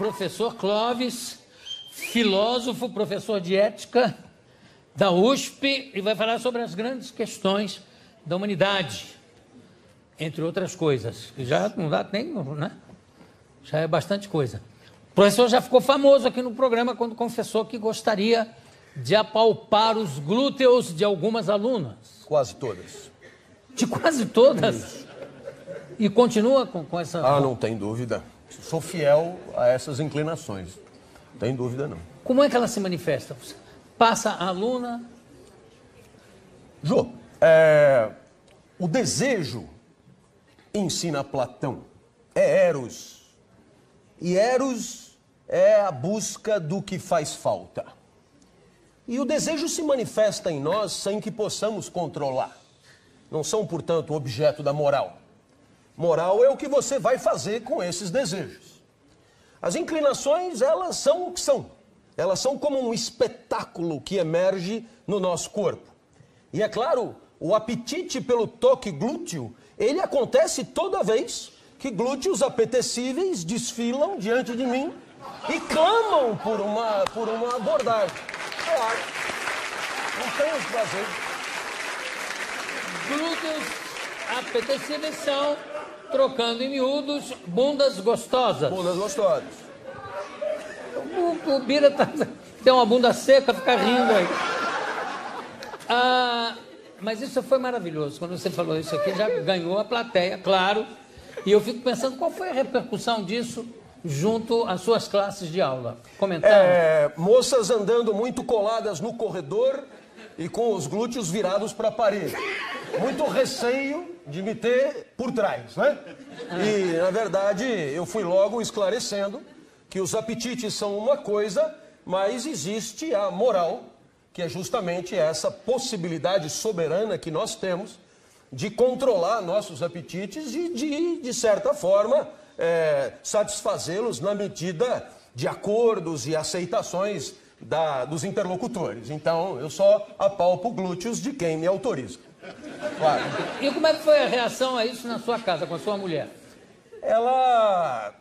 professor Clóvis, filósofo, professor de ética da USP, e vai falar sobre as grandes questões da humanidade, entre outras coisas. Já não dá nem, né? Já é bastante coisa. O professor já ficou famoso aqui no programa quando confessou que gostaria de apalpar os glúteos de algumas alunas. Quase todas. De quase todas? Isso. E continua com essa... Ah, não tem dúvida. Sou fiel a essas inclinações. Não tem dúvida, não. Como é que ela se manifesta? Passa a aluna... Jô, o desejo, ensina Platão, é Eros. E Eros é a busca do que faz falta. E o desejo se manifesta em nós sem que possamos controlar. Não são, portanto, objeto da moral. Moral é o que você vai fazer com esses desejos. As inclinações, elas são o que são. Elas são como um espetáculo que emerge no nosso corpo. E é claro, o apetite pelo toque glúteo, ele acontece toda vez que glúteos apetecíveis desfilam diante de mim e clamam por uma abordagem. Claro, não tenho o que fazer. Glúteos apetecíveis são, trocando em miúdos, bundas gostosas. Bundas gostosas. O Bira tem uma bunda seca, fica rindo aí. Mas isso foi maravilhoso. Quando você falou isso aqui, já ganhou a plateia, claro. E eu fico pensando, qual foi a repercussão disso junto às suas classes de aula? Comentaram? Moças andando muito coladas no corredor e com os glúteos virados para a parede. Muito receio de me ter por trás, né? E, na verdade, eu fui logo esclarecendo que os apetites são uma coisa, mas existe a moral, que é justamente essa possibilidade soberana que nós temos de controlar nossos apetites e de certa forma, satisfazê-los na medida de acordos e aceitações dos interlocutores. Então, eu só apalpo glúteos de quem me autoriza. Claro. E como é que foi a reação a isso na sua casa, com a sua mulher? Ela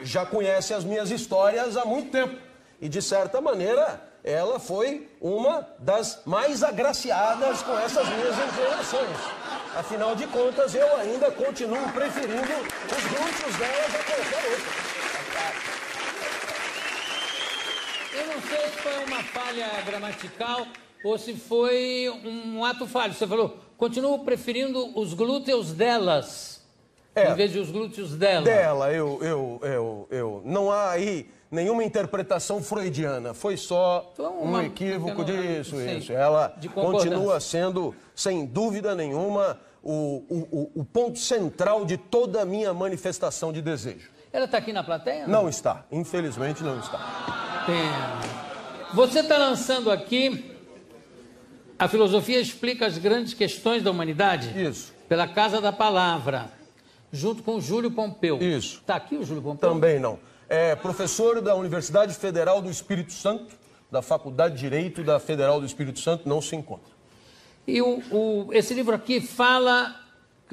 já conhece as minhas histórias há muito tempo. E, de certa maneira, ela foi uma das mais agraciadas com essas minhas inclinações. Afinal de contas, eu ainda continuo preferindo os glúteos delas a qualquer outro. Eu não sei se foi uma falha gramatical ou se foi um ato falho. Você falou, continuo preferindo os glúteos delas, em vez de os glúteos dela. Dela, não há aí nenhuma interpretação freudiana, foi só um equívoco disso. Ela continua sendo, sem dúvida nenhuma, o ponto central de toda a minha manifestação de desejo. Ela está aqui na plateia? Não está, infelizmente não está. Pena. Você está lançando aqui A Filosofia Explica as Grandes Questões da Humanidade? Isso. Pela Casa da Palavra, junto com o Júlio Pompeu. Isso. Está aqui o Júlio Pompeu? Também não. É professor da Universidade Federal do Espírito Santo, da Faculdade de Direito da Federal do Espírito Santo, não se encontra. E esse livro aqui fala...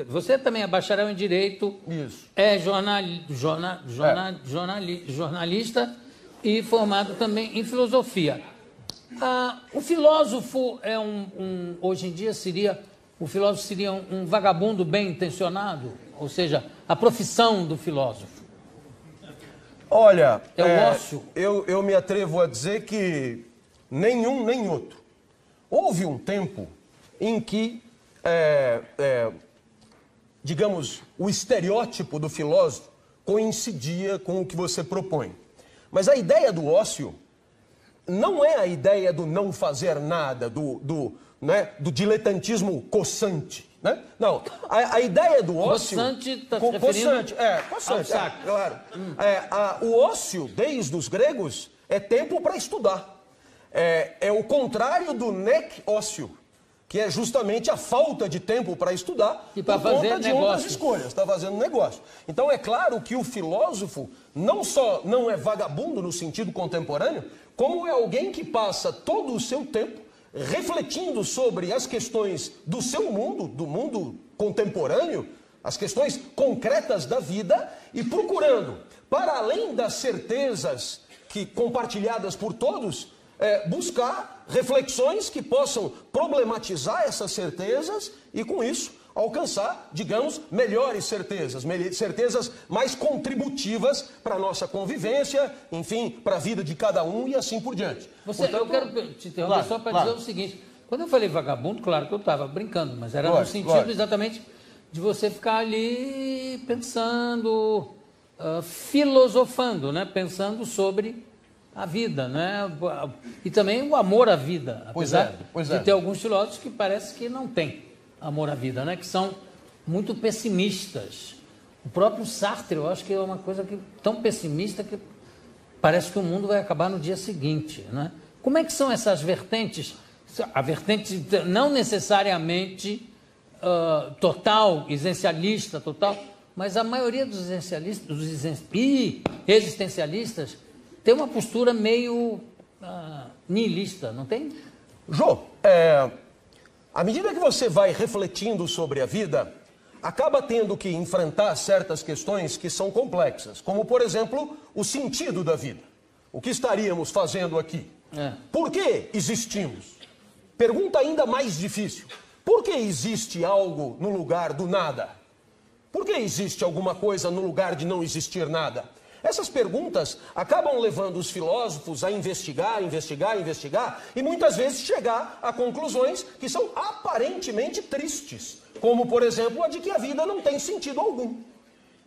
Você também é bacharel em Direito. Isso. É jornalista e formado também em Filosofia. O filósofo é hoje em dia o filósofo seria um vagabundo bem intencionado? Ou seja, a profissão do filósofo. Olha, é o ócio? Eu me atrevo a dizer que nenhum nem outro. Houve um tempo em que, digamos, o estereótipo do filósofo coincidia com o que você propõe. Mas a ideia do ócio não é a ideia do não fazer nada, do diletantismo coçante. Né? Não, a ideia do ócio... Coçante está se referindo coçante, claro. O ócio, desde os gregos, é tempo para estudar. É o contrário do nec ócio, que é justamente a falta de tempo para estudar e para fazer de outras escolhas, está fazendo negócio. Então é claro que o filósofo não só não é vagabundo no sentido contemporâneo, como é alguém que passa todo o seu tempo refletindo sobre as questões do seu mundo, do mundo contemporâneo, as questões concretas da vida e procurando, para além das certezas que compartilhadas por todos, buscar reflexões que possam problematizar essas certezas e, com isso, alcançar, digamos, melhores certezas, certezas mais contributivas para a nossa convivência, enfim, para a vida de cada um e assim por diante. Portanto, eu quero te interromper só para dizer o seguinte: quando eu falei vagabundo, claro que eu estava brincando, mas era no sentido exatamente de você ficar ali pensando, filosofando, né? Pensando sobre a vida, né? E também o amor à vida, apesar de ter alguns filósofos que parece que não têm amor à vida, né? Que são muito pessimistas. O próprio Sartre, eu acho que é uma coisa tão pessimista que parece que o mundo vai acabar no dia seguinte, né? Como é que são essas vertentes? A vertente não necessariamente total, existencialista, total, mas a maioria dos existencialistas tem uma postura meio nihilista, não tem? Jô, à medida que você vai refletindo sobre a vida, acaba tendo que enfrentar certas questões que são complexas, como, por exemplo, o sentido da vida. O que estaríamos fazendo aqui? Por que existimos? Pergunta ainda mais difícil. Por que existe algo no lugar do nada? Por que existe alguma coisa no lugar de não existir nada? Essas perguntas acabam levando os filósofos a investigar e muitas vezes chegar a conclusões que são aparentemente tristes, como, por exemplo, a de que a vida não tem sentido algum.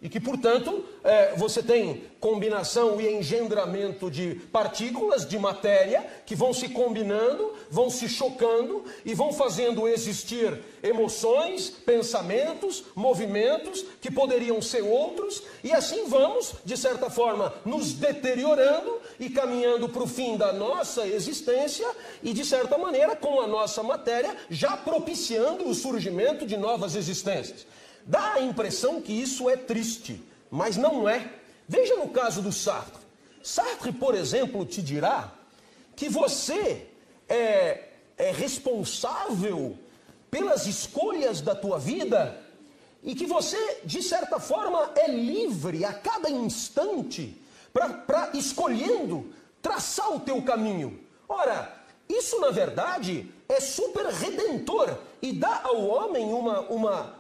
E que, portanto, você tem combinação e engendramento de partículas de matéria que vão se combinando, vão se chocando e vão fazendo existir emoções, pensamentos, movimentos que poderiam ser outros, e assim vamos, de certa forma, nos deteriorando e caminhando para o fim da nossa existência e, de certa maneira, com a nossa matéria, já propiciando o surgimento de novas existências. Dá a impressão que isso é triste, mas não é. Veja no caso do Sartre. Sartre, por exemplo, te dirá que você é responsável pelas escolhas da tua vida e que você, de certa forma, é livre a cada instante para escolhendo traçar o teu caminho. Ora, isso, na verdade, é super redentor e dá ao homem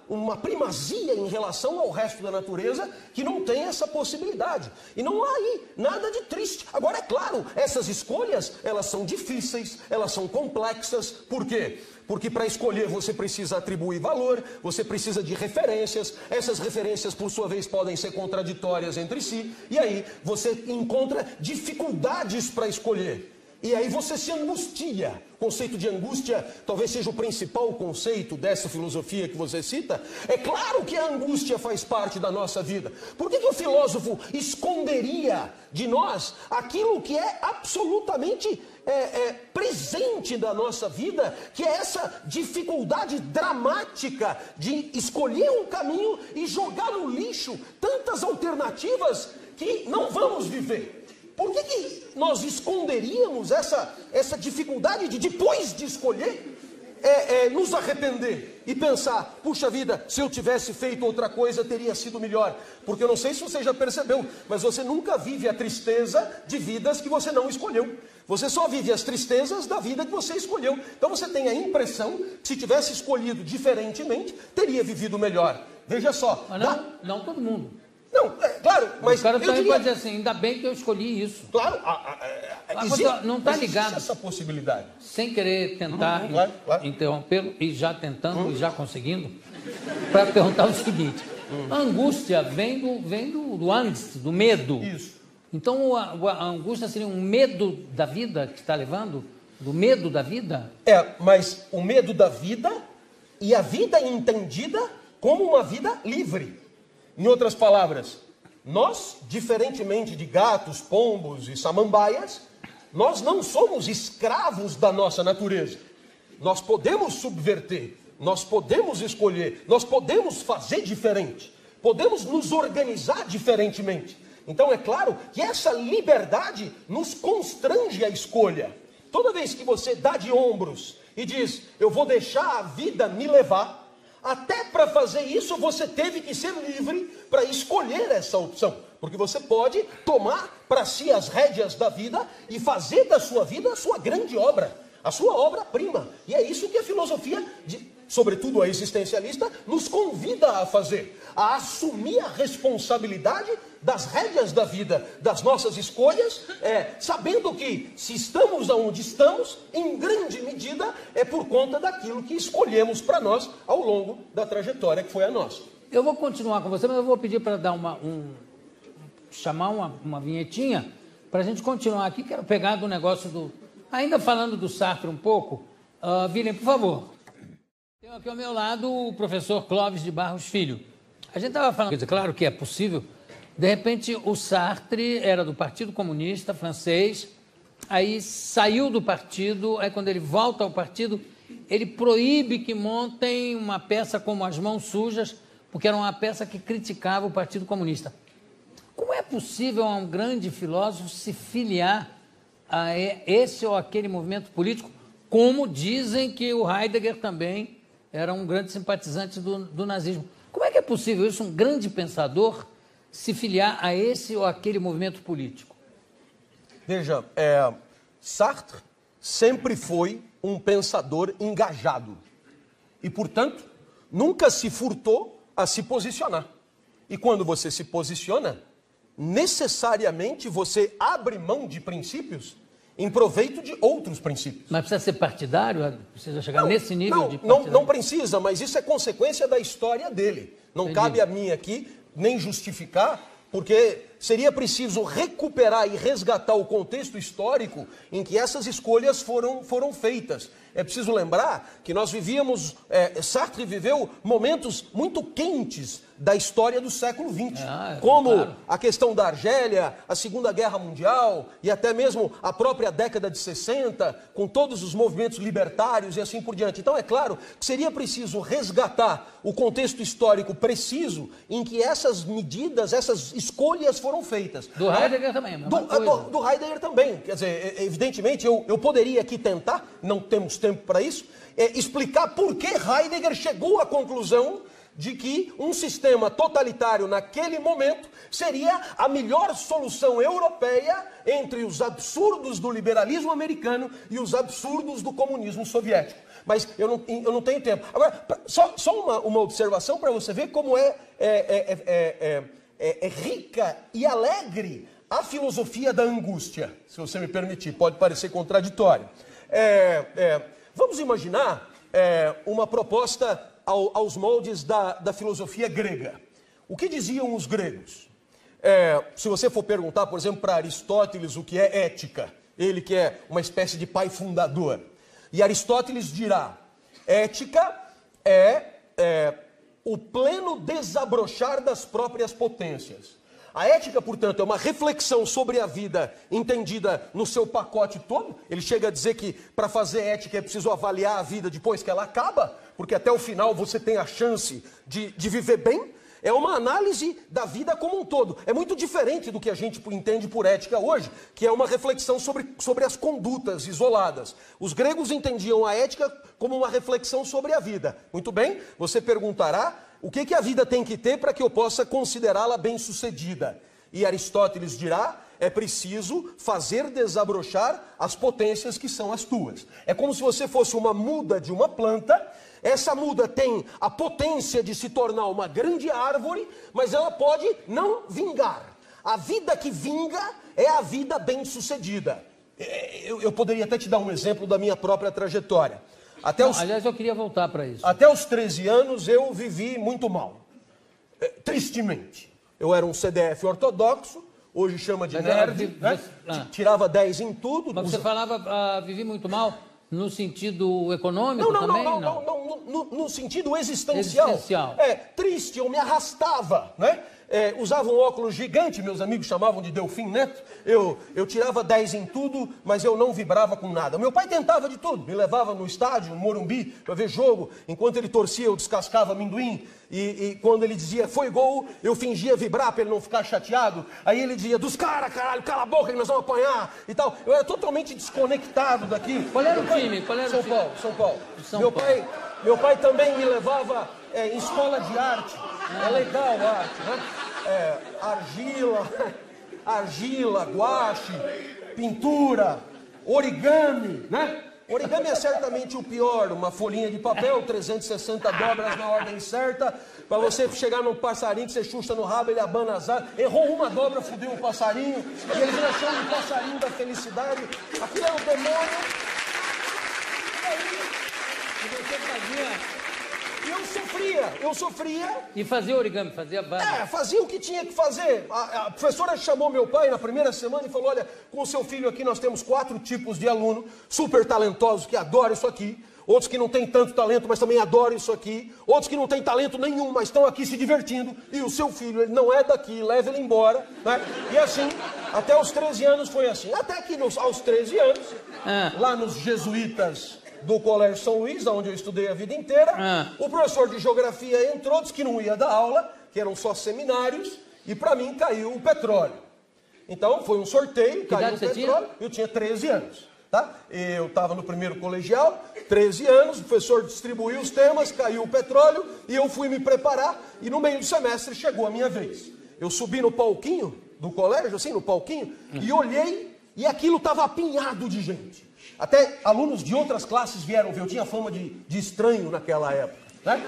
uma primazia em relação ao resto da natureza que não tem essa possibilidade. E não há aí nada de triste. Agora, é claro, essas escolhas, elas são difíceis, elas são complexas. Por quê? Porque para escolher você precisa atribuir valor, você precisa de referências, essas referências por sua vez podem ser contraditórias entre si, e aí você encontra dificuldades para escolher. E aí você se angustia. O conceito de angústia talvez seja o principal conceito dessa filosofia que você cita. É claro que a angústia faz parte da nossa vida. Por que o filósofo esconderia de nós aquilo que é absolutamente presente da nossa vida, que é essa dificuldade dramática de escolher um caminho e jogar no lixo tantas alternativas que não vamos viver? Por que nós esconderíamos essa dificuldade de, depois de escolher, nos arrepender e pensar, puxa vida, se eu tivesse feito outra coisa teria sido melhor? Porque eu não sei se você já percebeu, mas você nunca vive a tristeza de vidas que você não escolheu. Você só vive as tristezas da vida que você escolheu. Então você tem a impressão que se tivesse escolhido diferentemente, teria vivido melhor. Veja só. Mas não todo mundo. Não, claro, mas o cara também pode dizer assim, ainda bem que eu escolhi isso. Claro, não está ligado essa possibilidade. Sem querer tentar interrompê-lo, e já tentando, e já conseguindo, para perguntar o seguinte: a angústia vem do angst, do medo. Isso. Então a angústia seria um medo da vida que está levando? Do medo da vida? Mas o medo da vida e a vida entendida como uma vida livre. Em outras palavras, nós, diferentemente de gatos, pombos e samambaias, nós não somos escravos da nossa natureza. Nós podemos subverter, nós podemos escolher, nós podemos fazer diferente, podemos nos organizar diferentemente. Então é claro que essa liberdade nos constrange à escolha. Toda vez que você dá de ombros e diz, eu vou deixar a vida me levar, até para fazer isso você teve que ser livre para escolher essa opção. Porque você pode tomar para si as rédeas da vida e fazer da sua vida a sua grande obra, a sua obra-prima. E é isso que a filosofia, sobretudo a existencialista, nos convida a fazer. A assumir a responsabilidade das rédeas da vida, das nossas escolhas, sabendo que se estamos onde estamos, em grande medida, é por conta daquilo que escolhemos para nós ao longo da trajetória que foi a nossa. Eu vou continuar com você, mas eu vou pedir para dar chamar uma vinhetinha para a gente continuar aqui. Quero pegar do negócio do... Ainda falando do Sartre um pouco, William, por favor. Tenho aqui ao meu lado o professor Clóvis de Barros Filho. A gente estava falando, claro que é possível, de repente o Sartre era do Partido Comunista francês, aí saiu do partido, aí quando ele volta ao partido, ele proíbe que montem uma peça como As Mãos Sujas, porque era uma peça que criticava o Partido Comunista. Como é possível a um grande filósofo se filiar a esse ou aquele movimento político, como dizem que o Heidegger também era um grande simpatizante do nazismo? Como é que é possível isso, um grande pensador, se filiar a esse ou aquele movimento político? Veja, Sartre sempre foi um pensador engajado e, portanto, nunca se furtou a se posicionar. E quando você se posiciona, necessariamente você abre mão de princípios em proveito de outros princípios. Mas precisa ser partidário? Precisa chegar nesse nível de partidário? Não precisa, mas isso é consequência da história dele. Não Entendi. Cabe a mim aqui nem justificar, porque seria preciso recuperar e resgatar o contexto histórico em que essas escolhas foram feitas. É preciso lembrar que nós vivíamos, Sartre viveu momentos muito quentes da história do século XX, como claro, a questão da Argélia, a Segunda Guerra Mundial e até mesmo a própria década de 60, com todos os movimentos libertários e assim por diante. Então é claro que seria preciso resgatar o contexto histórico preciso em que essas medidas, essas escolhas foram feitas. Do Heidegger também, do Heidegger também. Quer dizer, evidentemente, eu poderia aqui tentar, não temos tempo para isso, explicar por que Heidegger chegou à conclusão de que um sistema totalitário naquele momento seria a melhor solução europeia entre os absurdos do liberalismo americano e os absurdos do comunismo soviético. Mas eu não tenho tempo. Agora, só uma observação para você ver como é rica e alegre a filosofia da angústia, se você me permitir. Pode parecer contraditório. Vamos imaginar uma proposta aos moldes da filosofia grega. O que diziam os gregos? Se você for perguntar, por exemplo, para Aristóteles o que é ética, ele que é uma espécie de pai fundador, e Aristóteles dirá, ética é o pleno desabrochar das próprias potências. A ética, portanto, é uma reflexão sobre a vida entendida no seu pacote todo. Ele chega a dizer que para fazer ética é preciso avaliar a vida depois que ela acaba, porque até o final você tem a chance de viver bem. É uma análise da vida como um todo. É muito diferente do que a gente entende por ética hoje, que é uma reflexão sobre as condutas isoladas. Os gregos entendiam a ética como uma reflexão sobre a vida. Muito bem, você perguntará, o que a vida tem que ter para que eu possa considerá-la bem-sucedida? E Aristóteles dirá, é preciso fazer desabrochar as potências que são as tuas. É como se você fosse uma muda de uma planta. Essa muda tem a potência de se tornar uma grande árvore, mas ela pode não vingar. A vida que vinga é a vida bem-sucedida. Eu poderia até te dar um exemplo da minha própria trajetória. Aliás, eu queria voltar para isso. Até os 13 anos eu vivi muito mal. Tristemente. Eu era um CDF ortodoxo, hoje chama de nerd, né? Tirava 10 em tudo. Mas você falava vivi muito mal no sentido econômico também? Não, no sentido existencial. Triste, eu me arrastava, né? Usava um óculos gigante, meus amigos chamavam de Delfim Neto. Eu tirava 10 em tudo, mas eu não vibrava com nada. Meu pai tentava de tudo, me levava no estádio, no Morumbi, para ver jogo. Enquanto ele torcia, eu descascava amendoim. E quando ele dizia, foi gol, eu fingia vibrar para ele não ficar chateado. Aí ele dizia, dos caras, caralho, cala a boca que nós vamos apanhar e tal. Eu era totalmente desconectado daquilo. Qual era o time? São Paulo. Meu pai também me levava em escola de arte. É legal a arte, né? Argila, guache, pintura, origami, né? Origami é certamente o pior, uma folhinha de papel, 360 dobras na ordem certa, para você chegar num passarinho que você chucha no rabo, ele abana as asas, errou uma dobra, fudeu o passarinho, e eles acham o passarinho da felicidade, aquilo é o demônio. E você fazia... E eu sofria. E fazia origami, fazia várias. Fazia o que tinha que fazer. A professora chamou meu pai na primeira semana e falou, olha, com o seu filho aqui nós temos 4 tipos de aluno, super talentosos, que adoram isso aqui. Outros que não têm tanto talento, mas também adoram isso aqui. Outros que não têm talento nenhum, mas estão aqui se divertindo. E o seu filho, ele não é daqui, leva ele embora. Né? E assim, até os 13 anos foi assim. Até que aos 13 anos, lá nos jesuítas do Colégio São Luís, onde eu estudei a vida inteira, o professor de geografia entrou, disse que não ia dar aula, que eram só seminários, e para mim caiu o petróleo. Então foi um sorteio, caiu o petróleo, eu tinha 13 anos. Tá? Eu estava no primeiro colegial, 13 anos, o professor distribuiu os temas, caiu o petróleo, e eu fui me preparar, e no meio do semestre chegou a minha vez. Eu subi no palquinho do colégio, assim, no palquinho, e olhei, e aquilo estava apinhado de gente. Até alunos de outras classes vieram ver, eu tinha fama de estranho naquela época, né?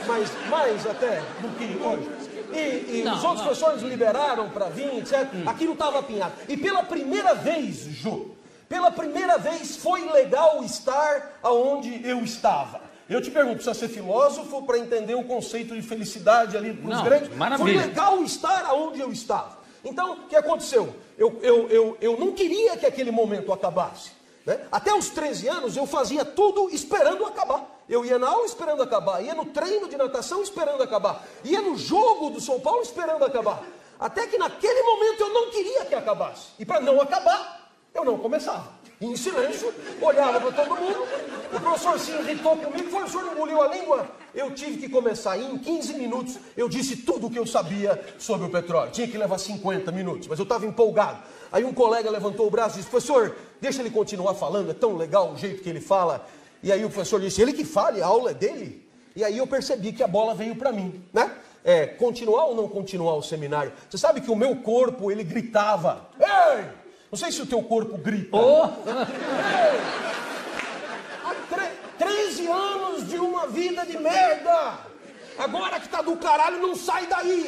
Mas mais até do que hoje. E os outros professores liberaram para vir, etc. Aquilo estava apinhado. E pela primeira vez, Jô, pela primeira vez foi legal estar aonde eu estava. Eu te pergunto, precisa ser filósofo para entender o conceito de felicidade ali dos grandes? Maravilha. Foi legal estar aonde eu estava. Então, o que aconteceu? Eu não queria que aquele momento acabasse. Né? Até os 13 anos eu fazia tudo esperando acabar. Eu ia na aula esperando acabar, ia no treino de natação esperando acabar, ia no jogo do São Paulo esperando acabar. Até que naquele momento eu não queria que acabasse. E para não acabar, eu não começava. E em silêncio, olhava para todo mundo, o professor se irritou comigo, o professor engoliu a língua. Eu tive que começar, e em 15 minutos eu disse tudo o que eu sabia sobre o petróleo. Tinha que levar 50 minutos, mas eu estava empolgado. Aí um colega levantou o braço e disse, professor, deixa ele continuar falando, é tão legal o jeito que ele fala. E aí o professor disse, ele que fale, a aula é dele. E aí eu percebi que a bola veio para mim, né? Continuar ou não continuar o seminário? Você sabe que o meu corpo, ele gritava, ei! Não sei se o teu corpo grita. Há 13 anos de uma vida de merda. Agora que tá do caralho, não sai daí.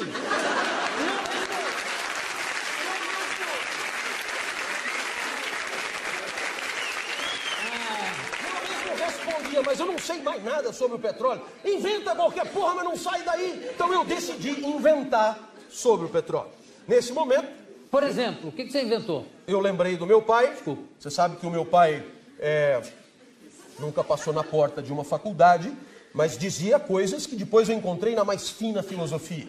Eu respondia, mas eu não sei mais nada sobre o petróleo. Inventa qualquer porra, mas não sai daí. Então eu decidi inventar sobre o petróleo. Nesse momento, por exemplo, o que você inventou? Eu lembrei do meu pai. Desculpa. Você sabe que o meu pai nunca passou na porta de uma faculdade, mas dizia coisas que depois eu encontrei na mais fina filosofia.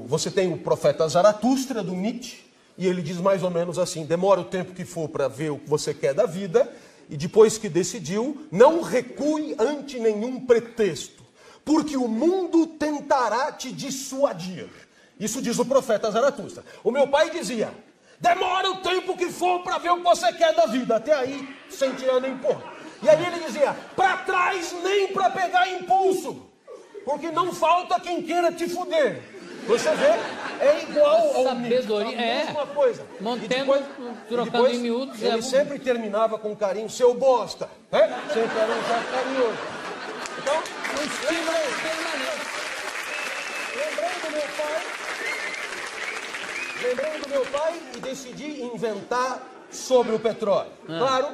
Você tem o profeta Zaratustra, do Nietzsche, e ele diz mais ou menos assim, demora o tempo que for para ver o que você quer da vida, e depois que decidiu, não recue ante nenhum pretexto, porque o mundo tentará te dissuadir. Isso diz o profeta Zaratustra. O meu pai dizia, demora o tempo que for para ver o que você quer da vida. Até aí, sem tirar nem porra. E aí ele dizia, para trás nem para pegar impulso. Porque não falta quem queira te fuder. Você vê, é igual ao sabedoria, a mesma coisa. Montendo, trocando em miúdos. Ele sempre terminava com carinho, seu bosta. Sempre era um cara carinhoso. Então, um estímulo permanente. Lembrei do meu pai e decidi inventar sobre o petróleo. Claro,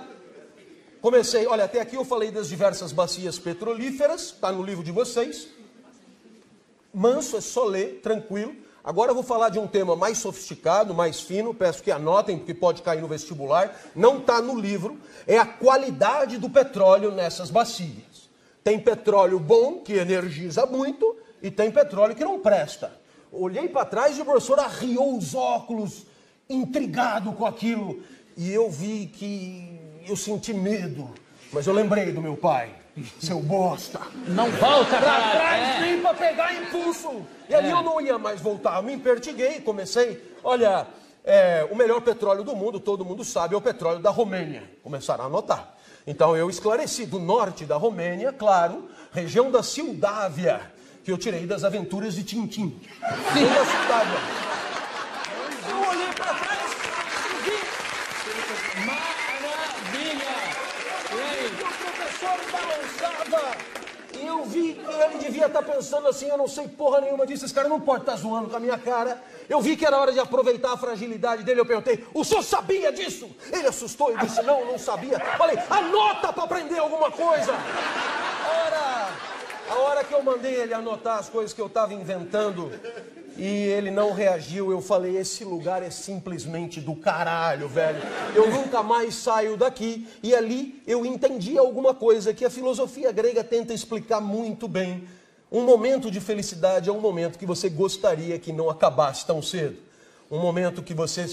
comecei, olha, até aqui eu falei das diversas bacias petrolíferas, está no livro de vocês. Manso, é só ler, tranquilo. Agora eu vou falar de um tema mais sofisticado, mais fino, peço que anotem, porque pode cair no vestibular. Não está no livro, é a qualidade do petróleo nessas bacias. Tem petróleo bom, que energiza muito, e tem petróleo que não presta. Olhei para trás e o professor arriou os óculos, intrigado com aquilo. E eu vi que eu senti medo. Mas eu lembrei do meu pai. Seu bosta. Não volta pra trás nem para pegar impulso. E ali eu não ia mais voltar. Eu me impertiguei e comecei. Olha, o melhor petróleo do mundo, todo mundo sabe, é o petróleo da Romênia. Começaram a anotar. Então eu esclareci do norte da Romênia, claro, região da Moldávia, que eu tirei das aventuras de Tintim. Sim. Da cidade. Eu olhei pra trás e vi. Maravilha! E aí? O professor balançava. E eu vi que ele devia estar pensando assim, eu não sei porra nenhuma disso, esse cara não pode estar zoando com a minha cara. Eu vi que era hora de aproveitar a fragilidade dele, eu perguntei, o senhor sabia disso? Ele assustou e disse, não sabia. Falei, anota pra aprender alguma coisa. A hora que eu mandei ele anotar as coisas que eu estava inventando e ele não reagiu, eu falei, esse lugar é simplesmente do caralho, velho. Eu nunca mais saio daqui. E ali eu entendi alguma coisa que a filosofia grega tenta explicar muito bem. Um momento de felicidade é um momento que você gostaria que não acabasse tão cedo. Um momento que você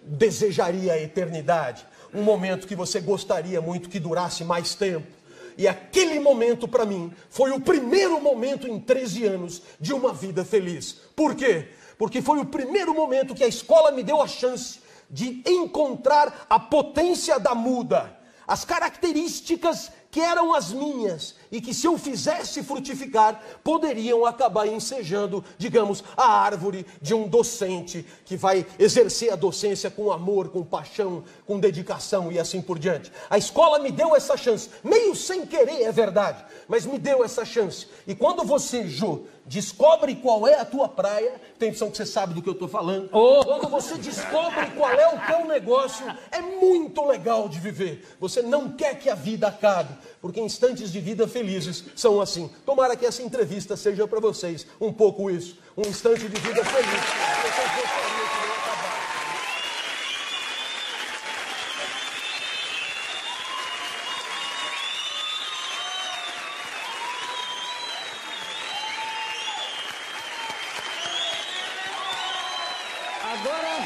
desejaria a eternidade. Um momento que você gostaria muito que durasse mais tempo. E aquele momento, para mim, foi o primeiro momento em 13 anos de uma vida feliz. Por quê? Porque foi o primeiro momento que a escola me deu a chance de encontrar a potência da muda. As características que eram as minhas e que, se eu fizesse frutificar, poderiam acabar ensejando, digamos, a árvore de um docente que vai exercer a docência com amor, com paixão, com dedicação e assim por diante. A escola me deu essa chance, meio sem querer, é verdade, mas me deu essa chance. E quando você, Jô, descobre qual é a tua praia, tem a impressão que você sabe do que eu estou falando. Quando você descobre qual é o teu negócio, é muito legal de viver. Você não quer que a vida acabe, porque instantes de vida felizes são assim. Tomara que essa entrevista seja para vocês um pouco isso. Um instante de vida feliz. Vocês gostariam que não acabasse. Agora,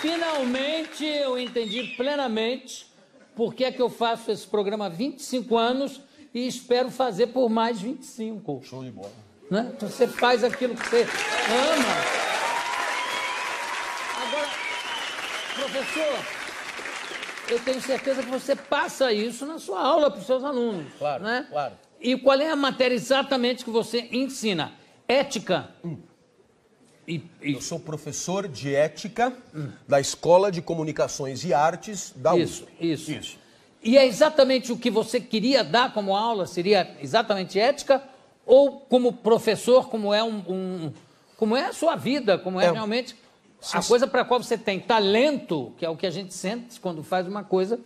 finalmente eu entendi plenamente por que é que eu faço esse programa há 25 anos e espero fazer por mais 25. Show de bola. Né? Então você faz aquilo que você ama. Agora, professor, eu tenho certeza que você passa isso na sua aula para os seus alunos. Claro, né? claro. E qual é a matéria exatamente que você ensina? Ética. Eu sou professor de ética da Escola de Comunicações e Artes da USP. Isso. E é exatamente o que você queria dar como aula? Seria exatamente ética? Ou como professor, como é como é a sua vida, como é realmente a coisa para a qual você tem talento, que é o que a gente sente quando faz uma coisa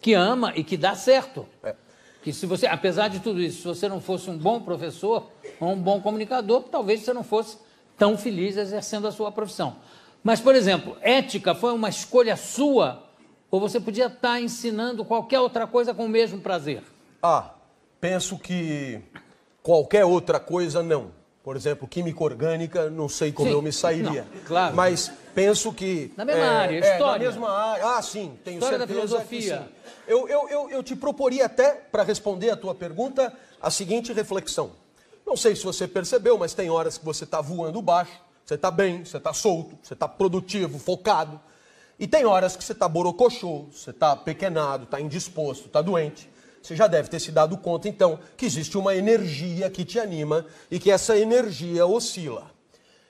que ama e que dá certo. Que se você, apesar de tudo isso, se você não fosse um bom professor ou um bom comunicador, talvez você não fosse tão feliz exercendo a sua profissão. Mas, por exemplo, ética foi uma escolha sua ou você podia estar ensinando qualquer outra coisa com o mesmo prazer? Penso que qualquer outra coisa não. Por exemplo, química orgânica, não sei como eu me sairia. Não, claro. Mas penso que... Na mesma área, história. Na mesma área. Sim, tenho história certeza da filosofia. que sim. Eu te proporia até, para responder a tua pergunta, a seguinte reflexão. Não sei se você percebeu, mas tem horas que você está voando baixo, você está bem, você está solto, você está produtivo, focado. E tem horas que você está borocochô, você está pequenado, está indisposto, está doente. Você já deve ter se dado conta, então, que existe uma energia que te anima e que essa energia oscila.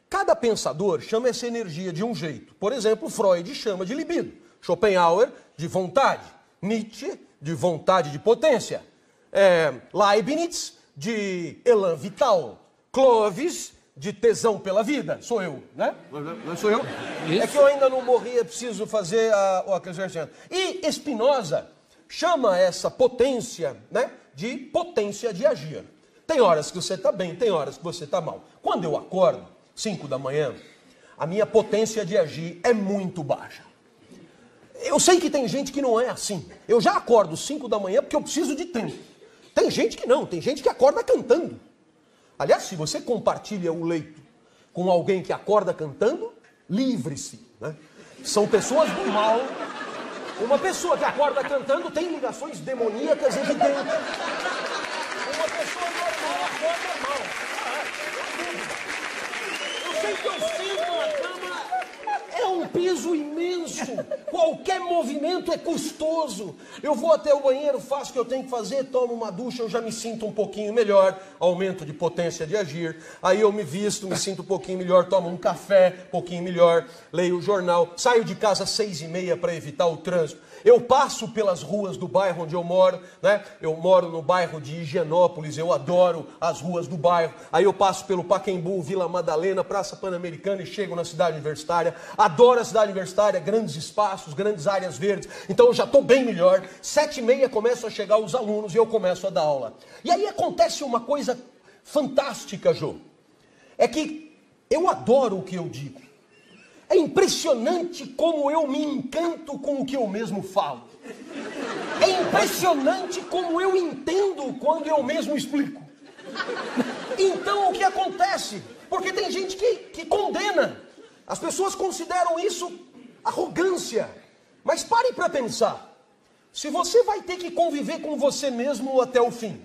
Cada pensador chama essa energia de um jeito. Por exemplo, Freud chama de libido, Schopenhauer de vontade, Nietzsche de vontade de potência, Leibniz de elan vital, Clovis de tesão pela vida. Sou eu, né? Não sou eu? Isso. É que eu ainda não morri, é preciso fazer o acrescento. E Spinoza chama essa potência, né, de potência de agir. Tem horas que você está bem, tem horas que você está mal. Quando eu acordo, 5 da manhã, a minha potência de agir é muito baixa. Eu sei que tem gente que não é assim. Eu já acordo 5 da manhã porque eu preciso de tempo. Tem gente que não, tem gente que acorda cantando. Aliás, se você compartilha o leito com alguém que acorda cantando, livre-se, né? São pessoas do mal. Uma pessoa que acorda cantando tem ligações demoníacas evidentes. Uma pessoa normal acorda mal. Eu sei que eu sinto na cama, é um peso imenso. qualquer movimento é custoso. Eu vou até o banheiro, faço o que eu tenho que fazer, tomo uma ducha, eu já me sinto um pouquinho melhor, aumento de potência de agir. Aí eu me visto, me sinto um pouquinho melhor, tomo um café, um pouquinho melhor, leio o jornal, saio de casa às 6h30 para evitar o trânsito. Eu passo pelas ruas do bairro onde eu moro, né? Eu moro no bairro de Higienópolis, eu adoro as ruas do bairro. Aí eu passo pelo Pacaembu, Vila Madalena, Praça Pan-Americana e chego na cidade universitária. Adoro a cidade universitária, grandes espaços, grandes áreas verdes. Então eu já estou bem melhor. 7h30 começam a chegar os alunos e eu começo a dar aula. E aí acontece uma coisa fantástica, Jô. É que eu adoro o que eu digo. É impressionante como eu me encanto com o que eu mesmo falo. É impressionante como eu entendo quando eu mesmo explico. Então o que acontece? Porque tem gente que condena. As pessoas consideram isso arrogância. Mas pare para pensar. Se você vai ter que conviver com você mesmo até o fim,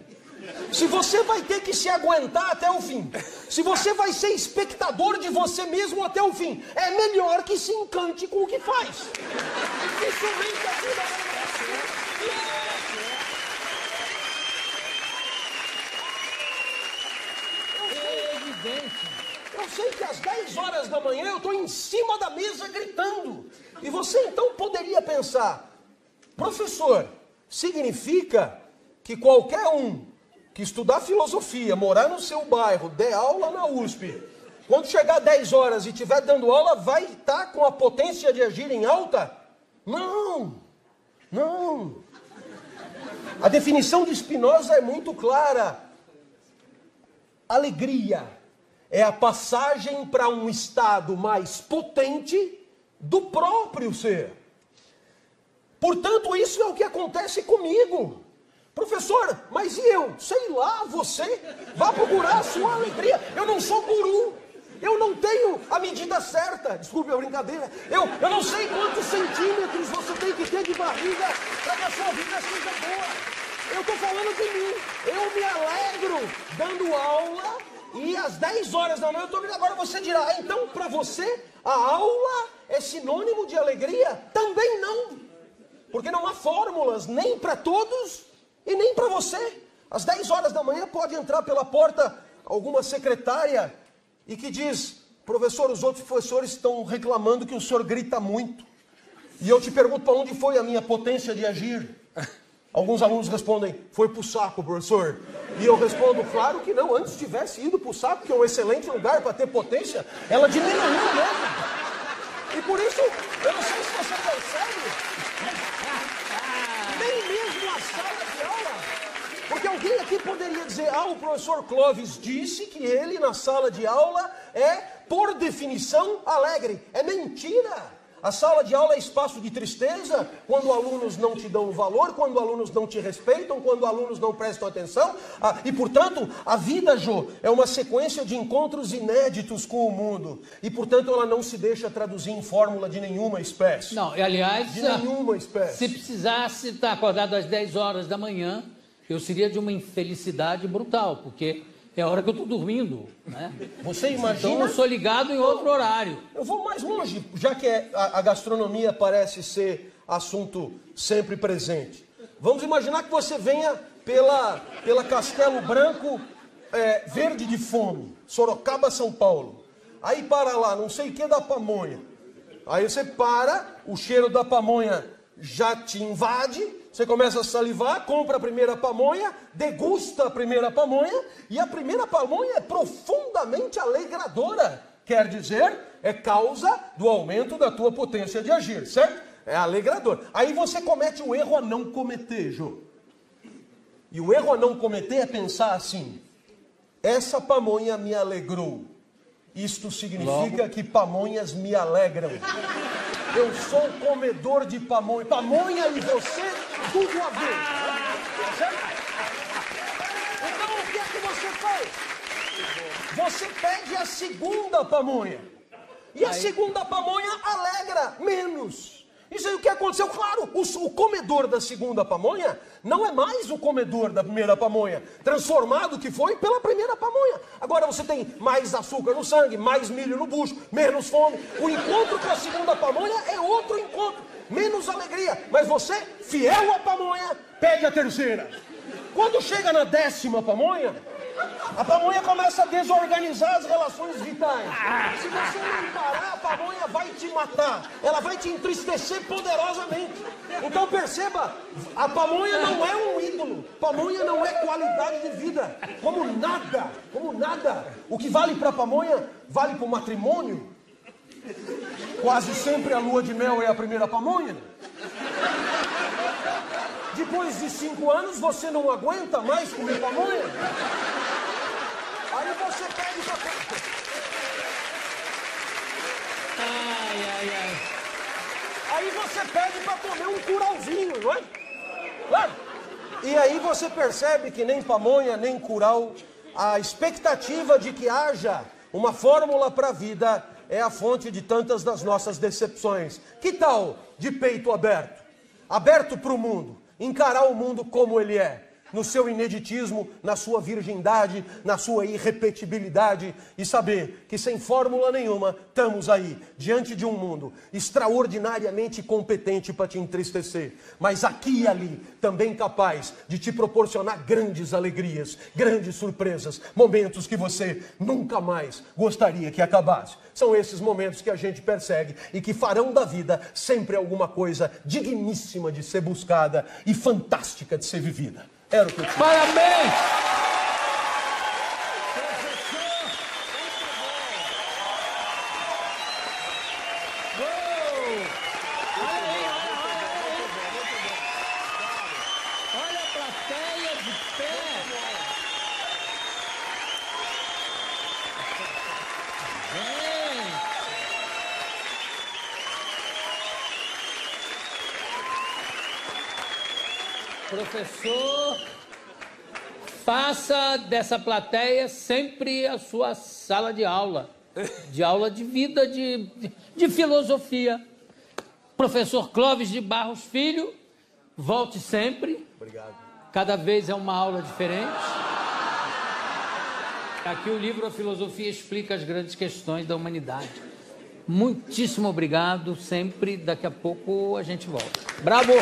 se você vai ter que se aguentar até o fim, se você vai ser espectador de você mesmo até o fim, é melhor que se encante com o que faz. Dificilmente a vida é evidente. Eu sei que às 10 horas da manhã eu estou em cima da mesa gritando. E você então poderia pensar, professor, significa que qualquer um que estudar filosofia, morar no seu bairro, der aula na USP, quando chegar 10 horas e estiver dando aula, vai estar com a potência de agir em alta? Não, não. A definição de Spinoza é muito clara. Alegria é a passagem para um estado mais potente do próprio ser. Portanto, isso é o que acontece comigo. Professor, mas e eu? Sei lá, você vá procurar a sua alegria. Eu não sou guru. Eu não tenho a medida certa. Desculpe a brincadeira. Eu não sei quantos centímetros você tem que ter de barriga para que a sua vida seja boa. Eu estou falando de mim. Eu me alegro dando aula e às 10 horas da manhã eu estou vendo. Agora você dirá, então para você a aula é sinônimo de alegria? Também não. Porque não há fórmulas nem para todos e nem para você. Às 10 horas da manhã pode entrar pela porta alguma secretária e que diz, professor, os outros professores estão reclamando que o senhor grita muito. E eu te pergunto, para onde foi a minha potência de agir? Alguns alunos respondem, foi pro saco, professor. E eu respondo, claro que não, antes tivesse ido pro saco, que é um excelente lugar para ter potência, ela diminuiu mesmo. E por isso, eu não sei se você percebe, nem mesmo a sala de aula. Porque alguém aqui poderia dizer, o professor Clóvis disse que ele na sala de aula é, por definição, alegre. É mentira. A sala de aula é espaço de tristeza, quando alunos não te dão valor, quando alunos não te respeitam, quando alunos não prestam atenção. E, portanto, a vida, Jô, é uma sequência de encontros inéditos com o mundo. E, portanto, ela não se deixa traduzir em fórmula de nenhuma espécie. Não, e aliás, de nenhuma espécie. Se precisasse estar acordado às 10 horas da manhã, eu seria de uma infelicidade brutal, porque é a hora que eu estou dormindo, né? Você imagina... Então eu sou ligado em outro horário. Eu vou mais longe, já que a gastronomia parece ser assunto sempre presente. Vamos imaginar que você venha pela Castelo Branco Verde de Fome, Sorocaba, São Paulo. Aí para lá, não sei o que da pamonha. Aí você para, o cheiro da pamonha já te invade... Você começa a salivar, compra a primeira pamonha, degusta a primeira pamonha, e a primeira pamonha é profundamente alegradora. Quer dizer, é causa do aumento da tua potência de agir, certo? É alegrador. Aí você comete o erro a não cometer, Jô. E o erro a não cometer é pensar assim, essa pamonha me alegrou. Isto significa que pamonhas me alegram. Eu sou comedor de pamonha. Pamonha e você, tudo a ver. Então o que é que você faz? Você pede a segunda pamonha. E a segunda pamonha alegra menos. Isso aí o que aconteceu? Claro, o comedor da segunda pamonha não é mais o comedor da primeira pamonha, transformado que foi pela primeira pamonha. Agora você tem mais açúcar no sangue, mais milho no bucho, menos fome. O encontro com a segunda pamonha é outro encontro, menos alegria. Mas você, fiel à pamonha, pede a terceira. Quando chega na 10ª pamonha, a pamonha começa a desorganizar as relações vitais. Se você não parar, a pamonha vai te matar. Ela vai te entristecer poderosamente. Então perceba, a pamonha não é um ídolo. Pamonha não é qualidade de vida. Como nada, como nada. O que vale para a pamonha, vale para o matrimônio. Quase sempre a lua de mel é a primeira pamonha. Depois de 5 anos, você não aguenta mais comer pamonha. Aí você pede pra... Aí você pede pra comer um curauzinho, não é? Claro. E aí você percebe que nem pamonha, nem curau, a expectativa de que haja uma fórmula para a vida é a fonte de tantas das nossas decepções. Que tal de peito aberto? Aberto para o mundo. Encarar o mundo como ele é. No seu ineditismo, na sua virgindade, na sua irrepetibilidade, e saber que sem fórmula nenhuma estamos aí, diante de um mundo extraordinariamente competente para te entristecer, mas aqui e ali também capaz de te proporcionar grandes alegrias, grandes surpresas, momentos que você nunca mais gostaria que acabasse. São esses momentos que a gente persegue e que farão da vida sempre alguma coisa digníssima de ser buscada e fantástica de ser vivida. Era o que eu tinha. Parabéns! Olha a plateia de pé! Professor, faça dessa plateia sempre a sua sala de aula de vida, de filosofia. Professor Clóvis de Barros Filho, volte sempre. Obrigado. Cada vez é uma aula diferente. Aqui o livro A Filosofia explica as grandes questões da humanidade. Muitíssimo obrigado, sempre. Daqui a pouco a gente volta. Bravo!